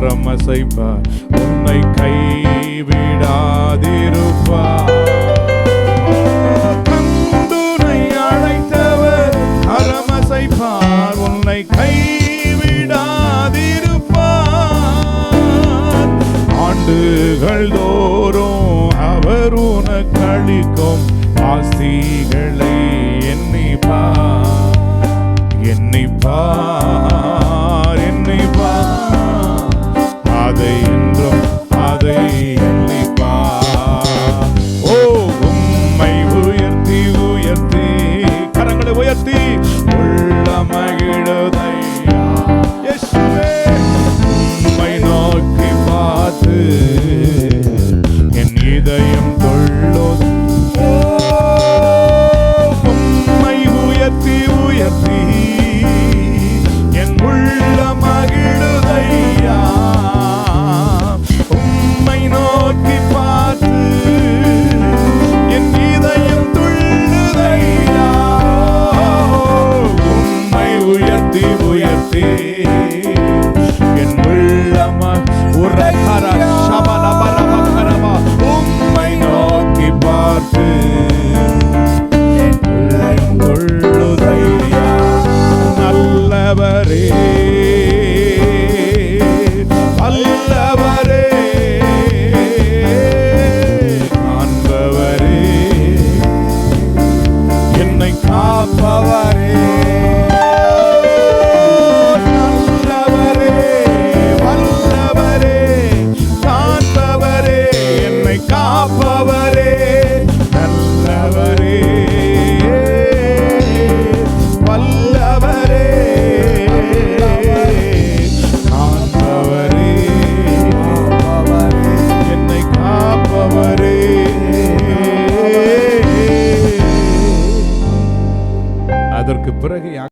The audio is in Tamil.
கரமசைப்பார், உன்னை கைவிடாதிருப்பார். கண்டுனை அழைத்தவர் கரமசைப்பார், உன்னை கைவிடாதிருப்பார். ஆண்டுகள் தோறும் அவர் உனக்கு அளிக்கும் ஆசிகளை எண்ணிப்பார், எண்ணிப்பார், எண்ணிப்பார். அதை என்றும் அதை எண்ணிப்பார். ஓ, உம்மை உயர்த்தி உயர்த்தி கரங்களை உயர்த்தி உள்ள மகிழுதையா இயேசுவே. உம்மை நோக்கி பார்த்து என் இதயம் தொழுது. உம்மை உயர்த்தி உயர்த்தி என் உள்ள மகிழுதையா. உம்மை நோக்கி பார்த்து என் இதயம் துள்ளுதையா. உம்மை உயர்த்தி உயர்த்தி என் உள்ள உம்மை நோக்கி பார்த்து என் உள்ளம் துள்ளுதையா. நல்லவரே